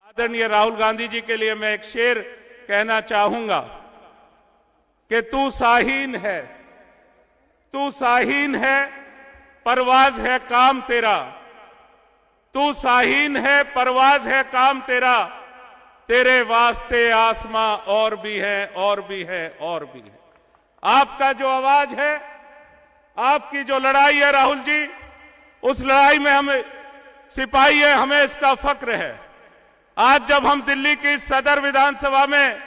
आदरणीय राहुल गांधी जी के लिए मैं एक शेर कहना चाहूंगा कि तू शाहीन है, तू शाहीन है, परवाज है काम तेरा। तू शाहीन है, परवाज है काम तेरा। तेरे वास्ते आसमां और भी है, और भी है, और भी है। आपका जो आवाज है, आपकी जो लड़ाई है राहुल जी, उस लड़ाई में हमें सिपाही है, हमें इसका फक्र है। आज जब हम दिल्ली की सदर विधानसभा में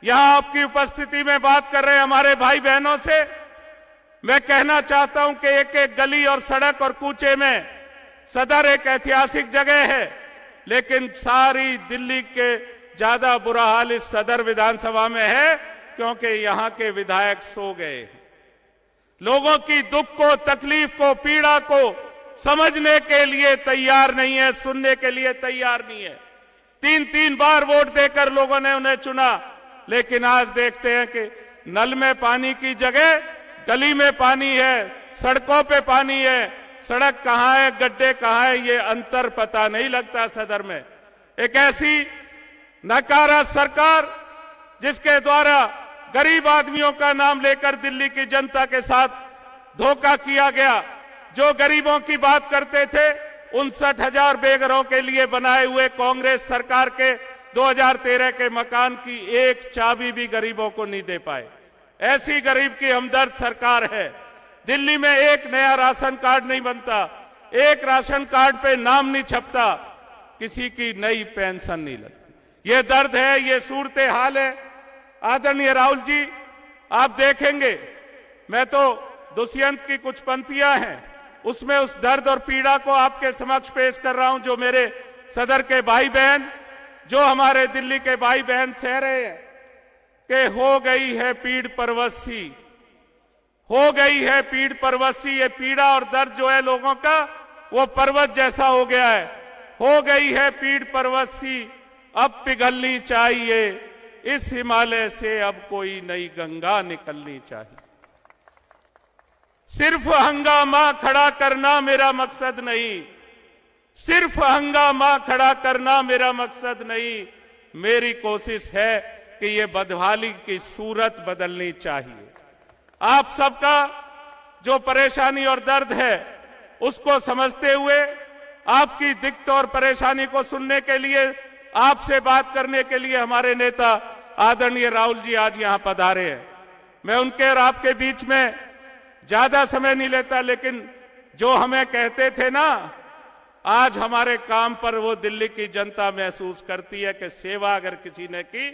यहां आपकी उपस्थिति में बात कर रहे हैं हमारे भाई बहनों से, मैं कहना चाहता हूं कि एक एक गली और सड़क और कूचे में सदर एक ऐतिहासिक जगह है, लेकिन सारी दिल्ली के ज्यादा बुरा हाल इस सदर विधानसभा में है, क्योंकि यहां के विधायक सो गए। लोगों की दुख को, तकलीफ को, पीड़ा को समझने के लिए तैयार नहीं है, सुनने के लिए तैयार नहीं है। 3-3 बार वोट देकर लोगों ने उन्हें चुना, लेकिन आज देखते हैं कि नल में पानी की जगह गली में पानी है, सड़कों पे पानी है। सड़क कहां है, गड्ढे कहां है, ये अंतर पता नहीं लगता सदर में। एक ऐसी नकारा सरकार जिसके द्वारा गरीब आदमियों का नाम लेकर दिल्ली की जनता के साथ धोखा किया गया। जो गरीबों की बात करते थे, 59,000 बेघरों के लिए बनाए हुए कांग्रेस सरकार के 2013 के मकान की एक चाबी भी गरीबों को नहीं दे पाए। ऐसी गरीब की हमदर्द सरकार है। दिल्ली में एक नया राशन कार्ड नहीं बनता, एक राशन कार्ड पे नाम नहीं छपता, किसी की नई पेंशन नहीं लगती। ये दर्द है, ये सूरत हाल है। आदरणीय राहुल जी, आप देखेंगे, मैं तो दुष्यंत की कुछ पंक्तियां हैं, उसमें उस दर्द और पीड़ा को आपके समक्ष पेश कर रहा हूं, जो मेरे सदर के भाई बहन, जो हमारे दिल्ली के भाई बहन सह रहे हैं कि हो गई है पीड़ परवसी, हो गई है पीड़ परवसी। ये पीड़ा और दर्द जो है लोगों का, वो पर्वत जैसा हो गया है। हो गई है पीड़ परवसी, अब पिघलनी चाहिए इस हिमालय से, अब कोई नई गंगा निकलनी चाहिए। सिर्फ हंगामा खड़ा करना मेरा मकसद नहीं, सिर्फ हंगामा खड़ा करना मेरा मकसद नहीं। मेरी कोशिश है कि ये बदहाली की सूरत बदलनी चाहिए। आप सबका जो परेशानी और दर्द है, उसको समझते हुए, आपकी दिक्कत और परेशानी को सुनने के लिए, आपसे बात करने के लिए हमारे नेता आदरणीय राहुल जी आज यहां पधारे हैं। मैं उनके और आपके बीच में ज्यादा समय नहीं लेता, लेकिन जो हमें कहते थे ना, आज हमारे काम पर वो दिल्ली की जनता महसूस करती है कि सेवा अगर किसी ने की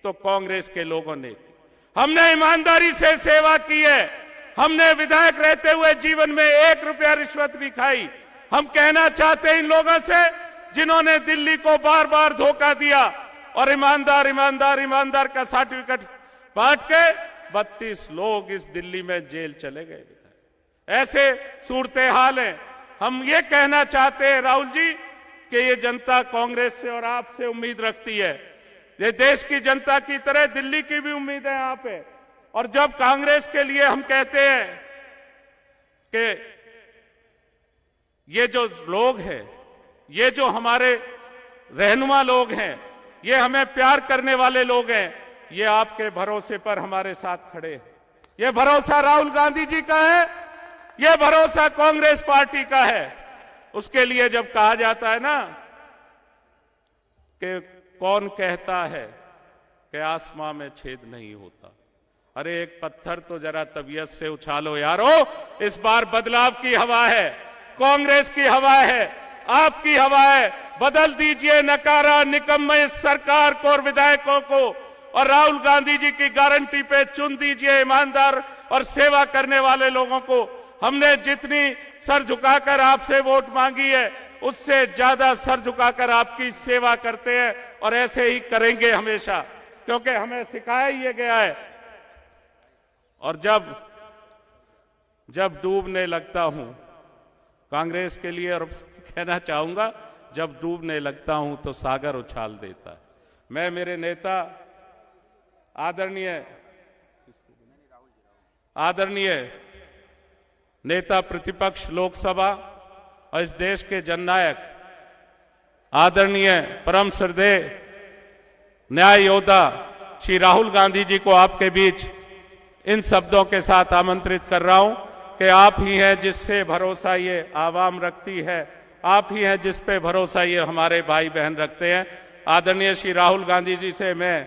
तो कांग्रेस के लोगों ने की। हमने ईमानदारी से सेवा की है। हमने विधायक रहते हुए जीवन में 1 रुपया रिश्वत भी खाई। हम कहना चाहते हैं इन लोगों से जिन्होंने दिल्ली को बार बार धोखा दिया और ईमानदार ईमानदार ईमानदार का सर्टिफिकेट बांट के 32 लोग इस दिल्ली में जेल चले गए। ऐसे सूरत हाल है। हम ये कहना चाहते हैं राहुल जी कि ये जनता कांग्रेस से और आपसे उम्मीद रखती है। ये देश की जनता की तरह दिल्ली की भी उम्मीद है यहाँ पे। और जब कांग्रेस के लिए हम कहते हैं कि ये जो लोग हैं, ये जो हमारे रहनुमा लोग हैं, ये हमें प्यार करने वाले लोग हैं, ये आपके भरोसे पर हमारे साथ खड़े हैं। ये भरोसा राहुल गांधी जी का है, ये भरोसा कांग्रेस पार्टी का है। उसके लिए जब कहा जाता है ना कि कौन कहता है कि आसमां में छेद नहीं होता, अरे एक पत्थर तो जरा तबीयत से उछालो यारो। इस बार बदलाव की हवा है, कांग्रेस की हवा है, आपकी हवा है। बदल दीजिए नकारा निकम्मे सरकार को और विधायकों को, और राहुल गांधी जी की गारंटी पे चुन दीजिए ईमानदार और सेवा करने वाले लोगों को। हमने जितनी सर झुकाकर आपसे वोट मांगी है, उससे ज्यादा सर झुकाकर आपकी सेवा करते हैं, और ऐसे ही करेंगे हमेशा, क्योंकि हमें सिखाया ही गया है। और जब डूबने लगता हूं, कांग्रेस के लिए और कहना चाहूंगा, जब डूबने लगता हूं तो सागर उछाल देता है। मैं मेरे नेता आदरणीय नेता प्रतिपक्ष लोकसभा और इस देश के जननायक आदरणीय परम श्रद्धेय न्याय योद्धा श्री राहुल गांधी जी को आपके बीच इन शब्दों के साथ आमंत्रित कर रहा हूं कि आप ही हैं जिससे भरोसा ये आवाम रखती है, आप ही हैं जिस पे भरोसा ये हमारे भाई बहन रखते हैं। आदरणीय श्री राहुल गांधी जी से मैं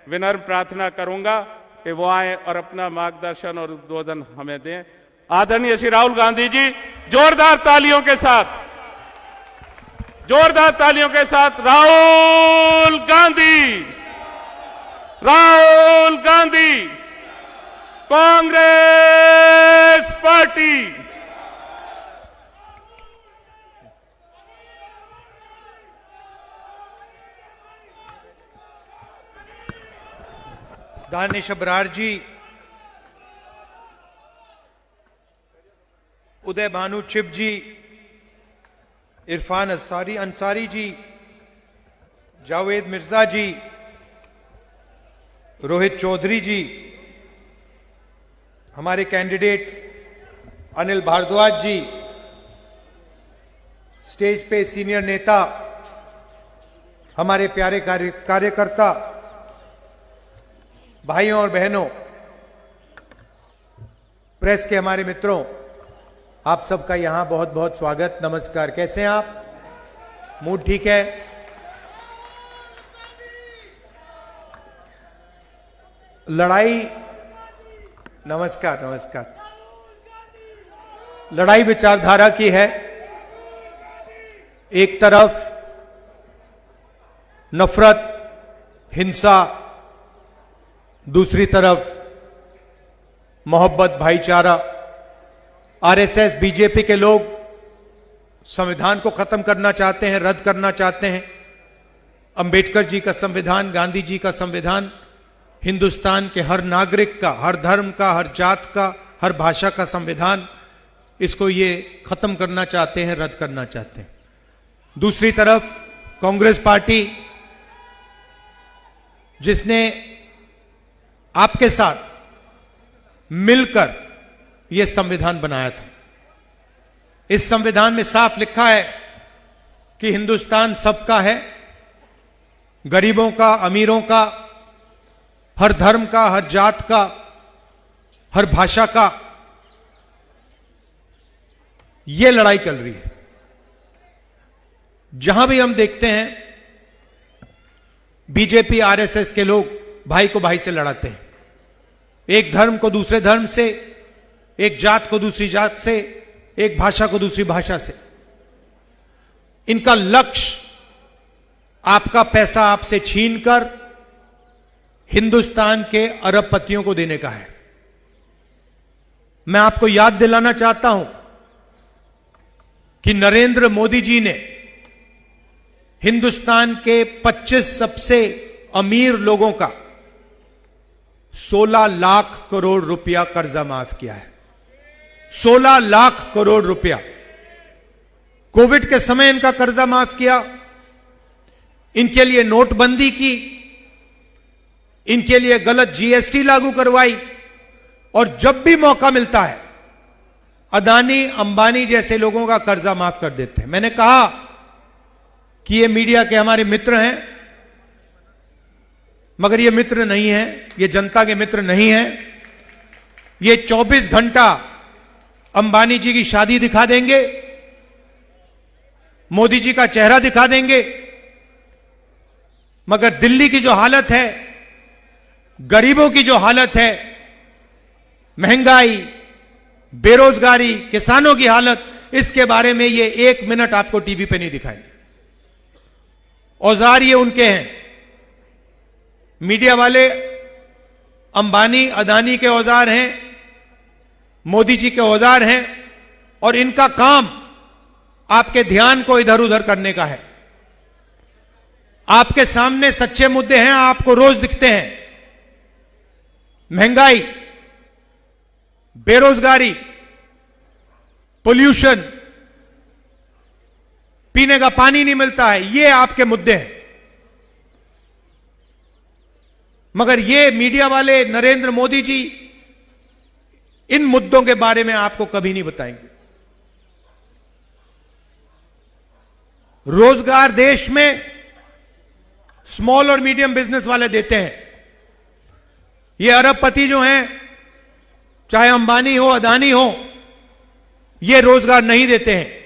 विनम्र प्रार्थना करूंगा कि वो आए और अपना मार्गदर्शन और उद्बोधन हमें दें। आदरणीय श्री राहुल गांधी जी, जोरदार तालियों के साथ, जोरदार तालियों के साथ राहुल गांधी, राहुल गांधी, कांग्रेस पार्टी। दानिश अबरार जी, उदय भानु चिप जी, इरफान अंसारी जी, जावेद मिर्जा जी, रोहित चौधरी जी, हमारे कैंडिडेट अनिल भारद्वाज जी, स्टेज पे सीनियर नेता, हमारे प्यारे कार्यकर्ता भाइयों और बहनों, प्रेस के हमारे मित्रों, आप सबका यहां बहुत बहुत स्वागत, नमस्कार। कैसे हैं आप? मूड ठीक है? लड़ाई, नमस्कार नमस्कार। लड़ाई विचारधारा की है। एक तरफ नफरत, हिंसा, दूसरी तरफ मोहब्बत, भाईचारा। आरएसएस, बीजेपी के लोग संविधान को खत्म करना चाहते हैं, रद्द करना चाहते हैं। अंबेडकर जी का संविधान, गांधी जी का संविधान हिंदुस्तान के हर नागरिक का, हर धर्म का, हर जात का, हर भाषा का संविधान, इसको ये खत्म करना चाहते हैं, रद्द करना चाहते हैं। दूसरी तरफ कांग्रेस पार्टी, जिसने आपके साथ मिलकर यह संविधान बनाया था। इस संविधान में साफ लिखा है कि हिंदुस्तान सबका है, गरीबों का, अमीरों का, हर धर्म का, हर जात का, हर भाषा का। यह लड़ाई चल रही है। जहां भी हम देखते हैं बीजेपी, आरएसएस के लोग भाई को भाई से लड़ाते हैं, एक धर्म को दूसरे धर्म से, एक जात को दूसरी जात से, एक भाषा को दूसरी भाषा से। इनका लक्ष्य आपका पैसा आपसे छीनकर हिंदुस्तान के अरबपतियों को देने का है। मैं आपको याद दिलाना चाहता हूं कि नरेंद्र मोदी जी ने हिंदुस्तान के 25 सबसे अमीर लोगों का 16 लाख करोड़ रुपया कर्जा माफ किया है। 16 लाख करोड़ रुपया कोविड के समय इनका कर्जा माफ किया। इनके लिए नोटबंदी की, इनके लिए गलत जीएसटी लागू करवाई, और जब भी मौका मिलता है अदानी, अंबानी जैसे लोगों का कर्जा माफ कर देते हैं। मैंने कहा कि ये मीडिया के हमारे मित्र हैं, मगर ये मित्र नहीं है, ये जनता के मित्र नहीं है। ये 24 घंटा अंबानी जी की शादी दिखा देंगे, मोदी जी का चेहरा दिखा देंगे, मगर दिल्ली की जो हालत है, गरीबों की जो हालत है, महंगाई, बेरोजगारी, किसानों की हालत, इसके बारे में ये 1 मिनट आपको टीवी पे नहीं दिखाएंगे। औजार ये उनके हैं, मीडिया वाले अंबानी, अदानी के औजार हैं, मोदी जी के औजार हैं, और इनका काम आपके ध्यान को इधर उधर करने का है। आपके सामने सच्चे मुद्दे हैं, आपको रोज दिखते हैं। महंगाई, बेरोजगारी, पोल्यूशन, पीने का पानी नहीं मिलता है, ये आपके मुद्दे हैं। मगर ये मीडिया वाले, नरेंद्र मोदी जी, इन मुद्दों के बारे में आपको कभी नहीं बताएंगे। रोजगार देश में स्मॉल और मीडियम बिजनेस वाले देते हैं। ये अरबपति जो हैं, चाहे अंबानी हो अदानी हो, ये रोजगार नहीं देते हैं।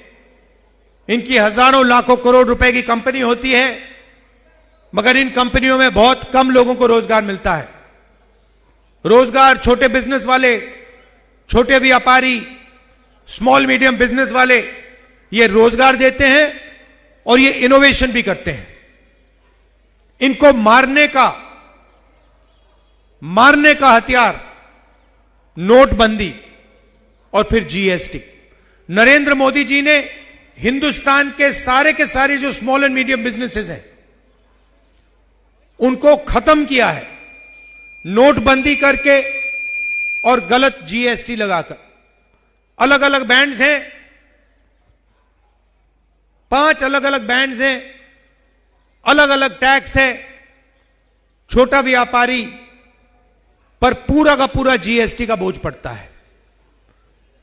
इनकी हजारों लाखों करोड़ रुपए की कंपनी होती है, मगर इन कंपनियों में बहुत कम लोगों को रोजगार मिलता है। रोजगार छोटे बिजनेस वाले, छोटे व्यापारी, स्मॉल मीडियम बिजनेस वाले ये रोजगार देते हैं और ये इनोवेशन भी करते हैं। इनको मारने का हथियार नोटबंदी और फिर जीएसटी। नरेंद्र मोदी जी ने हिंदुस्तान के सारे जो स्मॉल एंड मीडियम बिजनेसेस हैं उनको खत्म किया है, नोटबंदी करके और गलत जीएसटी लगाकर। अलग अलग बैंड्स हैं, 5 अलग अलग बैंड्स हैं, अलग अलग टैक्स है। छोटा व्यापारी पर पूरा का पूरा जीएसटी का बोझ पड़ता है।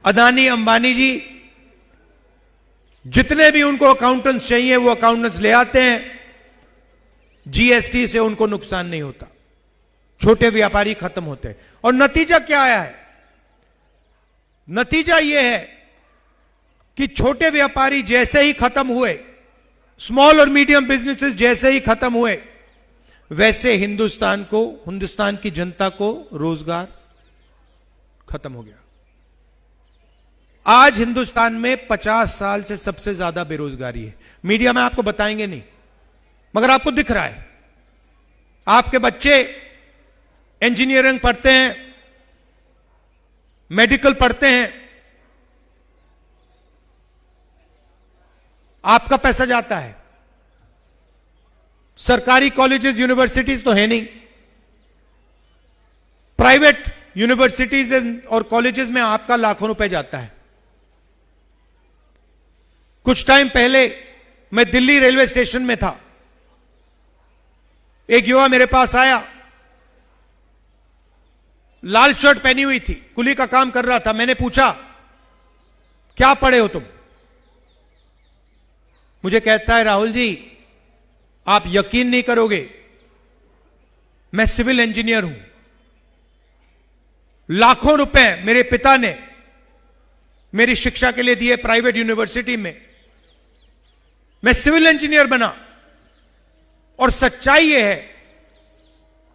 अदानी अंबानी जी जितने भी उनको अकाउंटेंट्स चाहिए वो अकाउंटेंट्स ले आते हैं, जीएसटी से उनको नुकसान नहीं होता, छोटे व्यापारी खत्म होते हैं। और नतीजा क्या आया है? नतीजा यह है कि छोटे व्यापारी जैसे ही खत्म हुए, स्मॉल और मीडियम बिजनेसेस जैसे ही खत्म हुए, वैसे हिंदुस्तान की जनता को रोजगार खत्म हो गया। आज हिंदुस्तान में 50 साल से सबसे ज्यादा बेरोजगारी है। मीडिया में आपको बताएंगे नहीं, मगर आपको दिख रहा है। आपके बच्चे इंजीनियरिंग पढ़ते हैं, मेडिकल पढ़ते हैं, आपका पैसा जाता है। सरकारी कॉलेजेस यूनिवर्सिटीज तो है नहीं, प्राइवेट यूनिवर्सिटीज और कॉलेजेस में आपका लाखों रुपए जाता है। कुछ टाइम पहले मैं दिल्ली रेलवे स्टेशन में था, एक युवा मेरे पास आया, लाल शर्ट पहनी हुई थी, कुली का काम कर रहा था। मैंने पूछा क्या पढ़े हो तुम? मुझे कहता है राहुल जी आप यकीन नहीं करोगे, मैं सिविल इंजीनियर हूं। लाखों रुपए मेरे पिता ने मेरी शिक्षा के लिए दिए प्राइवेट यूनिवर्सिटी में, मैं सिविल इंजीनियर बना। और सच्चाई यह है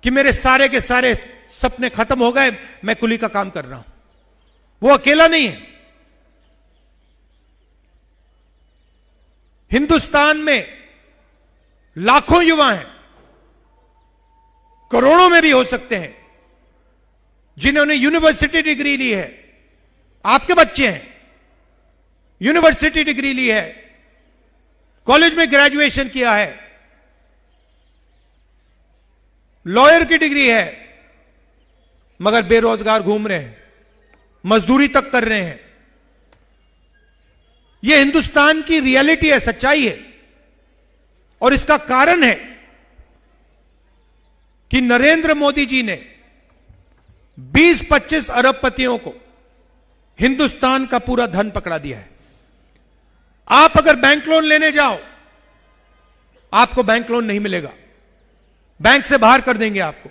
कि मेरे सारे के सारे सपने खत्म हो गए, मैं कुली का काम कर रहा हूं। वो अकेला नहीं है। हिंदुस्तान में लाखों युवा हैं, करोड़ों में भी हो सकते हैं, जिन्होंने यूनिवर्सिटी डिग्री ली है। आपके बच्चे हैं, यूनिवर्सिटी डिग्री ली है, कॉलेज में ग्रेजुएशन किया है, लॉयर की डिग्री है, मगर बेरोजगार घूम रहे हैं, मजदूरी तक कर रहे हैं। यह हिंदुस्तान की रियलिटी है, सच्चाई है। और इसका कारण है कि नरेंद्र मोदी जी ने 20-25 अरबपतियों को हिंदुस्तान का पूरा धन पकड़ा दिया है। आप अगर बैंक लोन लेने जाओ, आपको बैंक लोन नहीं मिलेगा, बैंक से बाहर कर देंगे आपको।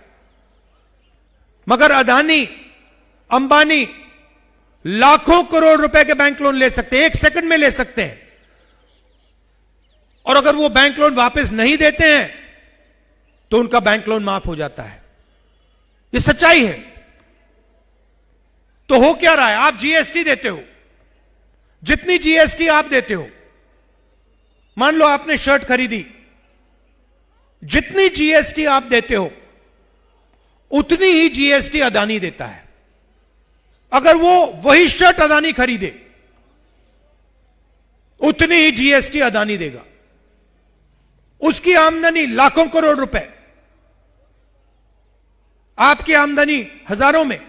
मगर अदानी अंबानी लाखों करोड़ रुपए के बैंक लोन ले सकते हैं, 1 सेकंड में ले सकते हैं। और अगर वो बैंक लोन वापस नहीं देते हैं तो उनका बैंक लोन माफ हो जाता है। ये सच्चाई है। तो हो क्या रहा है? आप जीएसटी देते हो, जितनी जीएसटी आप देते हो, मान लो आपने शर्ट खरीदी, जितनी जीएसटी आप देते हो उतनी ही जीएसटी अदानी देता है। अगर वो वही शर्ट अदानी खरीदे, उतनी ही जीएसटी अदानी देगा। उसकी आमदनी लाखों करोड़ रुपए, आपकी आमदनी हजारों में,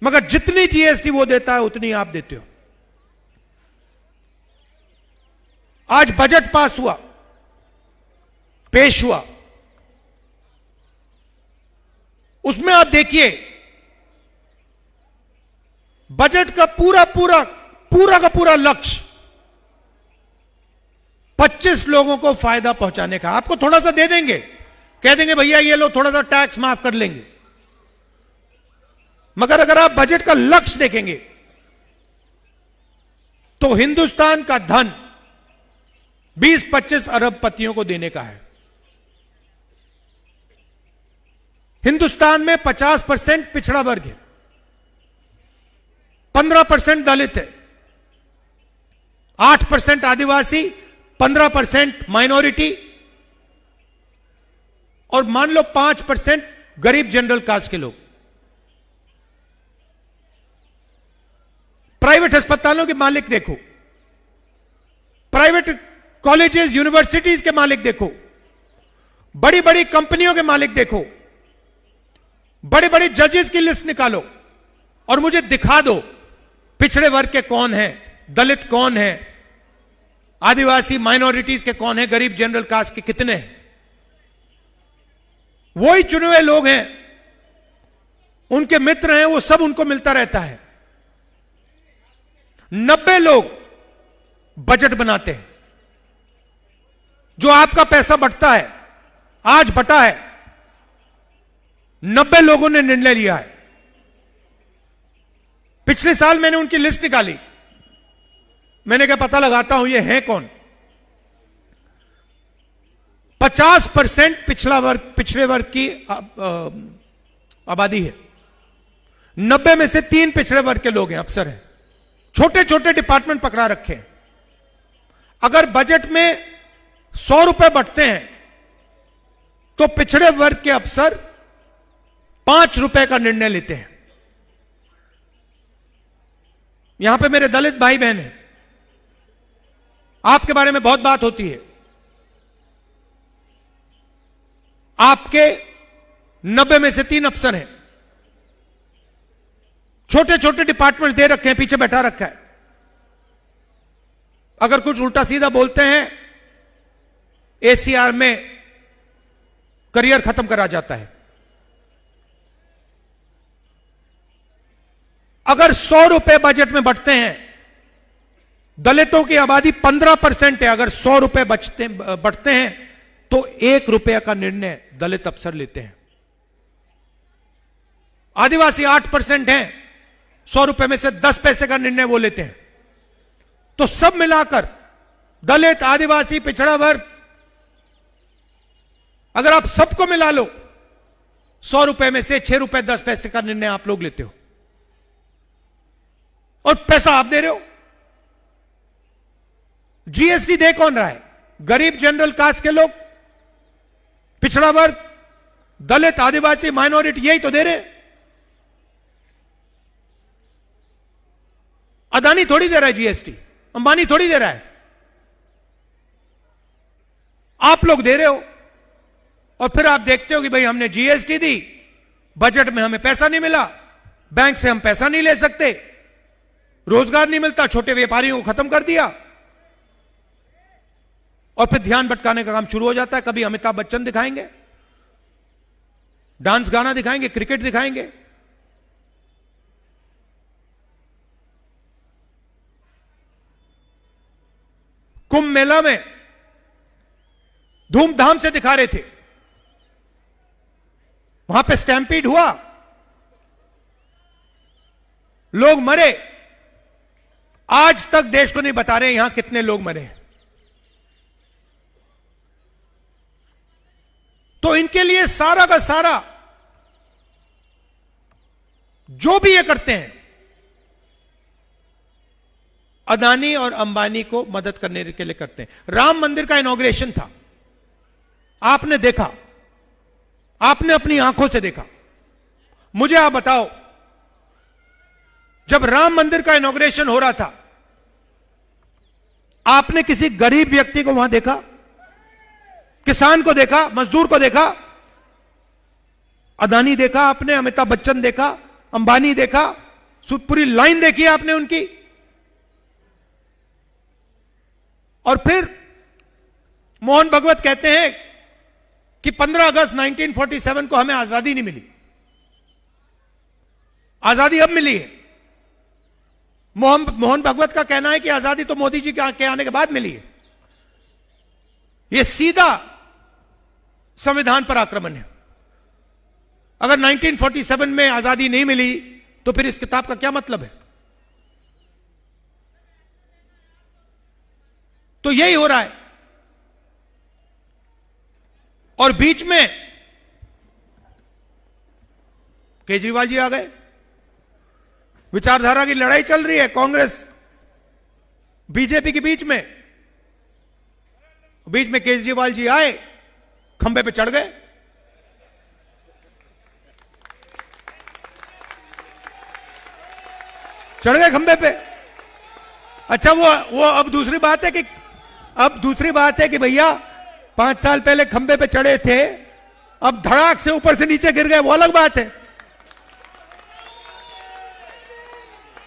मगर जितनी जीएसटी वो देता है उतनी आप देते हो। आज बजट पास हुआ, पेश हुआ, उसमें आप देखिए बजट का पूरा का पूरा लक्ष्य 25 लोगों को फायदा पहुंचाने का। आपको थोड़ा सा दे देंगे, कह देंगे भैया ये लो थोड़ा सा टैक्स माफ कर लेंगे, मगर अगर आप बजट का लक्ष्य देखेंगे तो हिंदुस्तान का धन 20-25 अरबपतियों को देने का है। हिंदुस्तान में 50% पिछड़ा वर्ग है, 15% दलित है, 8% आदिवासी, 15% माइनॉरिटी और मान लो 5% गरीब जनरल कास्ट के लोग। प्राइवेट अस्पतालों के मालिक देखो, प्राइवेट कॉलेजेस यूनिवर्सिटीज के मालिक देखो, बड़ी बड़ी कंपनियों के मालिक देखो, बड़े बड़े जजेस की लिस्ट निकालो और मुझे दिखा दो पिछड़े वर्ग के कौन हैं, दलित कौन है, आदिवासी माइनॉरिटीज के कौन है, गरीब जनरल कास्ट के कितने हैं। वही चुने हुए लोग हैं, उनके मित्र हैं, वो सब उनको मिलता रहता है। 90 लोग बजट बनाते हैं। जो आपका पैसा बटता है, आज बटा है, 90 लोगों ने निर्णय लिया है। पिछले साल मैंने उनकी लिस्ट निकाली, मैंने क्या पता लगाता हूं ये है कौन। 50% पिछड़े वर्ग की आबादी है, 90 में से 3 पिछड़े वर्ग के लोग हैं, अफसर हैं, छोटे छोटे डिपार्टमेंट पकड़ा रखे हैं। अगर बजट में 100 रुपए बटते हैं तो पिछड़े वर्ग के अफसर 5 रुपए का निर्णय लेते हैं। यहां पे मेरे दलित भाई बहन हैं, आपके बारे में बहुत बात होती है। आपके 90 में से 3 अफसर हैं, छोटे छोटे डिपार्टमेंट दे रखे हैं, पीछे बैठा रखा है। अगर कुछ उल्टा सीधा बोलते हैं, एसीआर में करियर खत्म करा जाता है। अगर 100 रुपए बजट में बटते हैं, दलितों की आबादी 15% है, अगर 100 रुपए बटते हैं तो 1 रुपये का निर्णय दलित अफसर लेते हैं। आदिवासी 8% हैं, 100 रुपए में से 10 पैसे का निर्णय वो लेते हैं। तो सब मिलाकर दलित, आदिवासी, पिछड़ा वर्ग, अगर आप सबको मिला लो, 100 रुपए में से 6 रुपए 10 पैसे का निर्णय आप लोग लेते हो और पैसा आप दे रहे हो। जीएसटी दे कौन रहा है? गरीब जनरल कास्ट के लोग, पिछड़ा वर्ग, दलित, आदिवासी, माइनॉरिटी, यही तो दे रहे हैं। अदानी थोड़ी दे रहा है जीएसटी, अंबानी थोड़ी दे रहा है, आप लोग दे रहे हो। और फिर आप देखते हो कि भाई हमने जीएसटी दी, बजट में हमें पैसा नहीं मिला, बैंक से हम पैसा नहीं ले सकते, रोजगार नहीं मिलता, छोटे व्यापारियों को खत्म कर दिया। और फिर ध्यान भटकाने का काम शुरू हो जाता है। कभी अमिताभ बच्चन दिखाएंगे, डांस गाना दिखाएंगे, क्रिकेट दिखाएंगे। कुंभ मेला में धूमधाम से दिखा रहे थे, वहां पे स्टैम्पीड हुआ, लोग मरे। आज तक देश को नहीं बता रहे यहां कितने लोग मरे। तो इनके लिए सारा का सारा जो भी ये करते हैं, अदानी और अंबानी को मदद करने के लिए करते हैं। राम मंदिर का इनॉग्रेशन था, आपने देखा, आपने अपनी आंखों से देखा। मुझे आप बताओ, जब राम मंदिर का इनॉग्रेशन हो रहा था, आपने किसी गरीब व्यक्ति को वहां देखा? किसान को देखा? मजदूर को देखा? अदानी देखा आपने, अमिताभ बच्चन देखा, अंबानी देखा, पूरी लाइन देखी आपने उनकी। और फिर मोहन भागवत कहते हैं कि 15 अगस्त 1947 को हमें आजादी नहीं मिली, आजादी अब मिली है। मोहन भागवत का कहना है कि आजादी तो मोदी जी के आने के बाद मिली है। यह सीधा संविधान पर आक्रमण है। अगर 1947 में आजादी नहीं मिली तो फिर इस किताब का क्या मतलब है? तो यही हो रहा है। और बीच में केजरीवाल जी आ गए। विचारधारा की लड़ाई चल रही है कांग्रेस बीजेपी के बीच में केजरीवाल जी आए, खंबे पे चढ़ गए। खंबे पे। अच्छा, वो अब दूसरी बात है कि भैया 5 साल पहले खंबे पे चढ़े थे, अब धड़ाक से ऊपर से नीचे गिर गए, वो अलग बात है।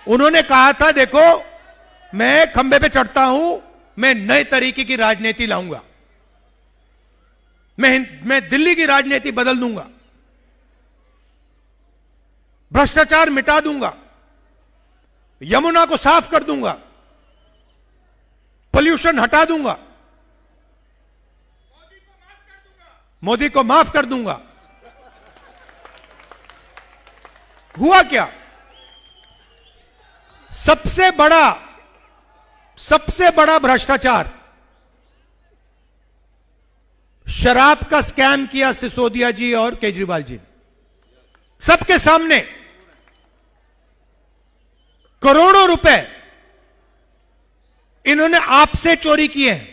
उन्होंने कहा था देखो मैं खंबे पे चढ़ता हूं, मैं नए तरीके की राजनीति लाऊंगा, मैं दिल्ली की राजनीति बदल दूंगा, भ्रष्टाचार मिटा दूंगा, यमुना को साफ कर दूंगा, पोल्यूशन हटा दूंगा, मोदी को माफ कर दूंगा। हुआ क्या? सबसे बड़ा भ्रष्टाचार, शराब का स्कैम किया सिसोदिया जी और केजरीवाल जी ने सबके सामने। करोड़ों रुपए इन्होंने आपसे चोरी किए हैं।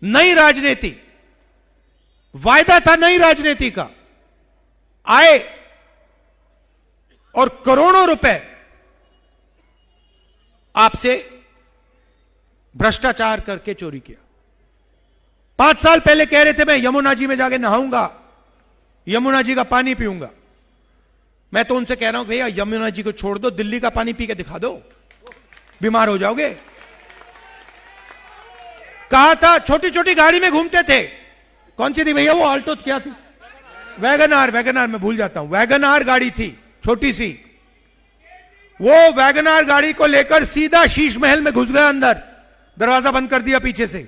नई राजनीति, वायदा था नई राजनीति का, आए और करोड़ों रुपए आपसे भ्रष्टाचार करके चोरी किया। 5 साल पहले कह रहे थे मैं यमुना जी में जाके नहाऊंगा, यमुना जी का पानी पीऊंगा। मैं तो उनसे कह रहा हूं भैया यमुना जी को छोड़ दो, दिल्ली का पानी पी के दिखा दो, बीमार हो जाओगे। कहा था छोटी छोटी गाड़ी में घूमते थे। कौन सी थी भैया वो? आल्टो क्या थी? वैगनार मैं भूल जाता हूं। वैगनार गाड़ी थी छोटी सी। वो वैगनार गाड़ी को लेकर सीधा शीश महल में घुस गया, अंदर दरवाजा बंद कर दिया पीछे से।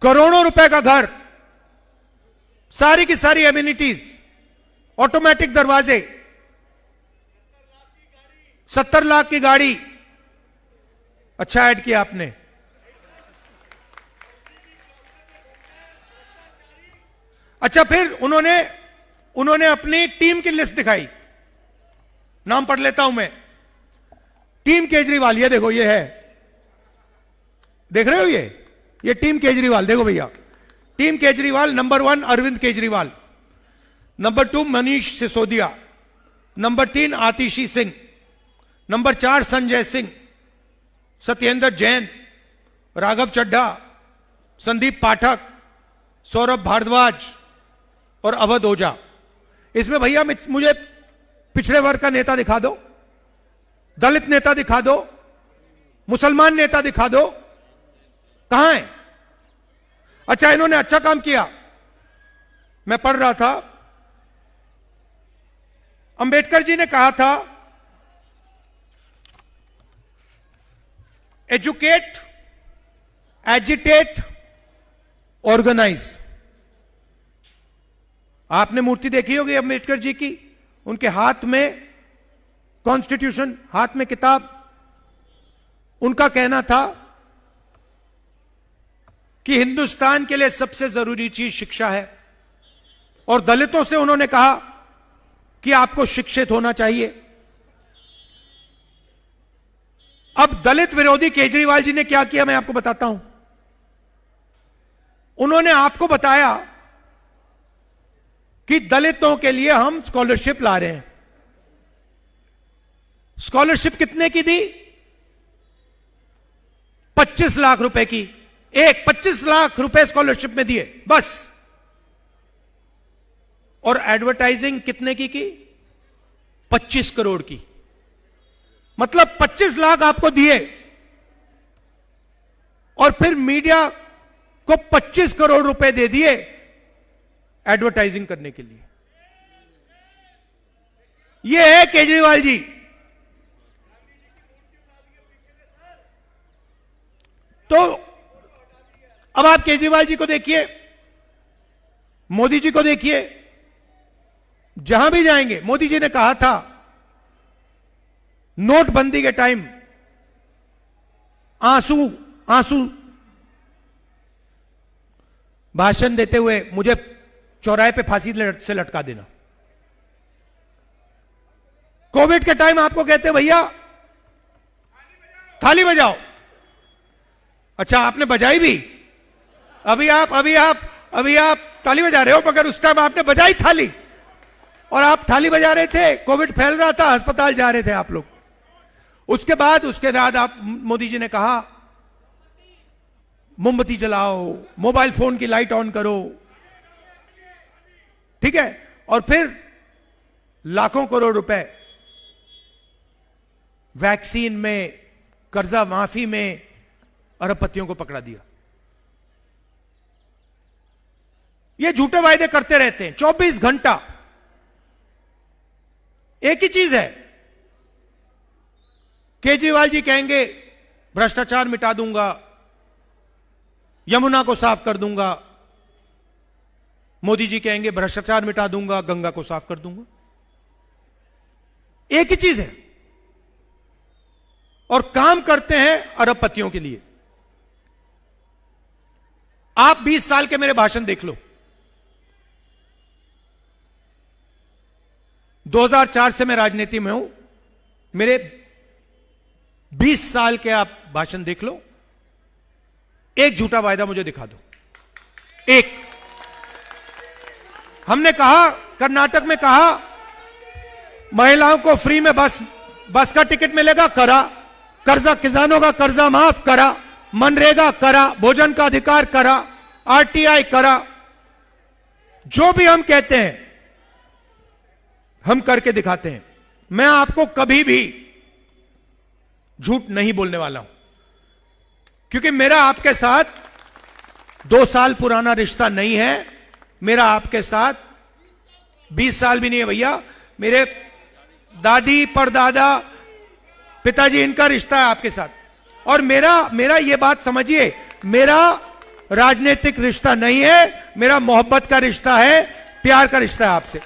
करोड़ों रुपए का घर, सारी की सारी एमिनिटीज, ऑटोमेटिक दरवाजे, 70 लाख की गाड़ी। अच्छा ऐड किया आपने। अच्छा, फिर उन्होंने अपनी टीम की लिस्ट दिखाई। नाम पढ़ लेता हूं मैं। टीम केजरीवाल, ये देखो, ये है, देख रहे हो? ये टीम केजरीवाल देखो भैया। Team Kejriwal, number 1 Arvind Kejriwal, number 2 Manish Sisodia, number 3 Atishi Singh, number 4 Sanjay Singh, Satyendra Jain, Raghav Chadha, Sandeep Pathak, Saurabh Bhardwaj और अवध ओझा। इसमें भैया मुझे पिछड़े वर्ग का नेता दिखा दो, दलित नेता दिखा दो, मुसलमान नेता दिखा दो, कहां है? अच्छा, इन्होंने अच्छा काम किया। मैं पढ़ रहा था, अंबेडकर जी ने कहा था एजुकेट, एजिटेट, ऑर्गेनाइज। आपने मूर्ति देखी होगी अंबेडकर जी की, उनके हाथ में कॉन्स्टिट्यूशन, हाथ में किताब। उनका कहना था कि हिंदुस्तान के लिए सबसे जरूरी चीज शिक्षा है, और दलितों से उन्होंने कहा कि आपको शिक्षित होना चाहिए। अब दलित विरोधी केजरीवाल जी ने क्या किया मैं आपको बताता हूं। उन्होंने आपको बताया कि दलितों के लिए हम स्कॉलरशिप ला रहे हैं। स्कॉलरशिप कितने की दी? 25 लाख रुपए की। 25 लाख रुपए स्कॉलरशिप में दिए बस। और एडवर्टाइजिंग कितने की 25 करोड़ की। मतलब 25 लाख आपको दिए और फिर मीडिया को 25 करोड़ रुपए दे दिए एडवर्टाइजिंग करने के लिए। यह है केजरीवाल जी। तो अब आप केजरीवाल जी को देखिए, मोदी जी को देखिए, जहां भी जाएंगे मोदी जी ने कहा था नोटबंदी के टाइम आंसू आंसू भाषण देते हुए मुझे चौराहे पे फांसी से लटका देना। कोविड के टाइम आपको कहते भैया थाली बजाओ, अच्छा आपने बजाई भी, अभी आप ताली बजा रहे हो, मगर उस टाइम आपने बजाई थाली, और आप थाली बजा रहे थे, कोविड फैल रहा था, अस्पताल जा रहे थे आप लोग। उसके बाद आप मोदी जी ने कहा मोमबत्ती जलाओ, मोबाइल फोन की लाइट ऑन करो, ठीक है, और फिर लाखों करोड़ रुपए वैक्सीन में, कर्जा माफी में अरबपतियों को पकड़ा दिया। ये झूठे वायदे करते रहते हैं 24 घंटा। एक ही चीज है, केजरीवाल जी कहेंगे भ्रष्टाचार मिटा दूंगा, यमुना को साफ कर दूंगा, मोदी जी कहेंगे भ्रष्टाचार मिटा दूंगा, गंगा को साफ कर दूंगा। एक ही चीज है, और काम करते हैं अरबपतियों के लिए। आप 20 साल के मेरे भाषण देख लो, 2004 से मैं राजनीति में हूं, मेरे 20 साल के आप भाषण देख लो, एक झूठा वायदा मुझे दिखा दो, एक। हमने कहा, कर्नाटक में कहा महिलाओं को फ्री में बस का टिकट मिलेगा, करा। कर्जा, किसानों का कर्जा माफ करा, मनरेगा करा, भोजन का अधिकार करा, आरटीआई करा। जो भी हम कहते हैं हम करके दिखाते हैं। मैं आपको कभी भी झूठ नहीं बोलने वाला हूं, क्योंकि मेरा आपके साथ 2 साल पुराना रिश्ता नहीं है, मेरा आपके साथ 20 साल भी नहीं है भैया। मेरे दादी, परदादा, पिताजी, इनका रिश्ता है आपके साथ। और मेरा ये बात समझिए, मेरा राजनीतिक रिश्ता नहीं है, मेरा मोहब्बत का रिश्ता है, प्यार का रिश्ता है आपसे।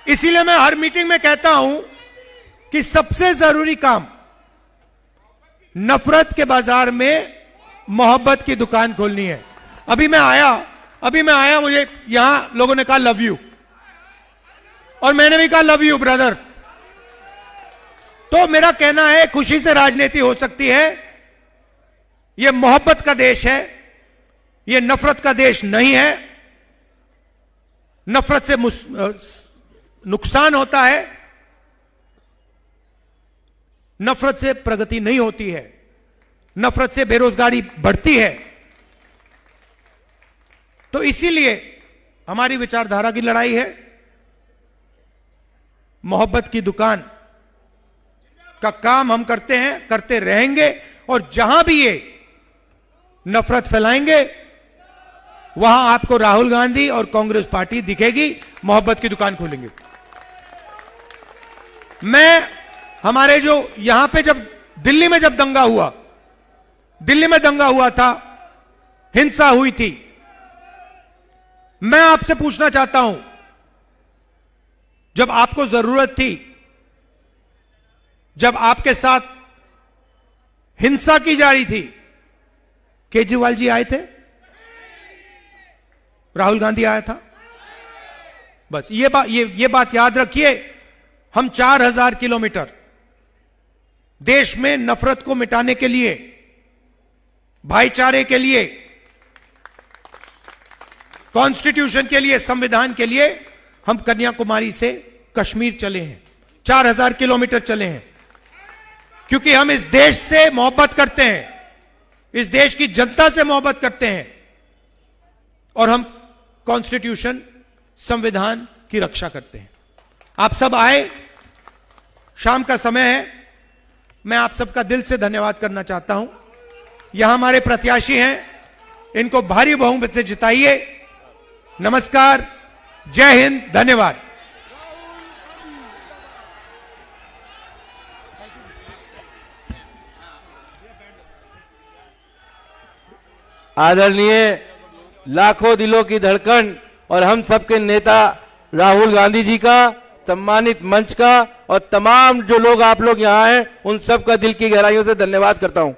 इसीलिए मैं हर मीटिंग में कहता हूं कि सबसे जरूरी काम नफरत के बाजार में मोहब्बत की दुकान खोलनी है। अभी मैं आया, मुझे यहां लोगों ने कहा लव यू, और मैंने भी कहा लव यू ब्रदर। तो मेरा कहना है खुशी से राजनीति हो सकती है। यह मोहब्बत का देश है, यह नफरत का देश नहीं है। नफरत से नुकसान होता है, नफरत से प्रगति नहीं होती है, नफरत से बेरोजगारी बढ़ती है। तो इसीलिए हमारी विचारधारा की लड़ाई है, मोहब्बत की दुकान का काम हम करते हैं, करते रहेंगे, और जहां भी ये नफरत फैलाएंगे वहां आपको राहुल गांधी और कांग्रेस पार्टी दिखेगी, मोहब्बत की दुकान खोलेंगे। मैं हमारे जो यहां पे जब दिल्ली में दंगा हुआ था, हिंसा हुई थी, मैं आपसे पूछना चाहता हूं, जब आपको जरूरत थी, जब आपके साथ हिंसा की जा रही थी, केजरीवाल जी आए थे? राहुल गांधी आया था? बस ये बात याद रखिए। हम 4000 किलोमीटर देश में नफरत को मिटाने के लिए, भाईचारे के लिए, कॉन्स्टिट्यूशन के लिए, संविधान के लिए हम कन्याकुमारी से कश्मीर चले हैं, 4000 किलोमीटर चले हैं, क्योंकि हम इस देश से मोहब्बत करते हैं, इस देश की जनता से मोहब्बत करते हैं, और हम कॉन्स्टिट्यूशन, संविधान की रक्षा करते हैं। आप सब आए, शाम का समय है, मैं आप सबका दिल से धन्यवाद करना चाहता हूं। यहां हमारे प्रत्याशी हैं, इनको भारी बहुमत से जिताइए। नमस्कार, जय हिंद, धन्यवाद। आदरणीय लाखों दिलों की धड़कन और हम सबके नेता राहुल गांधी जी का, सम्मानित मंच का और तमाम जो लोग आप लोग यहाँ हैं उन सब का दिल की गहराइयों से धन्यवाद करता हूं।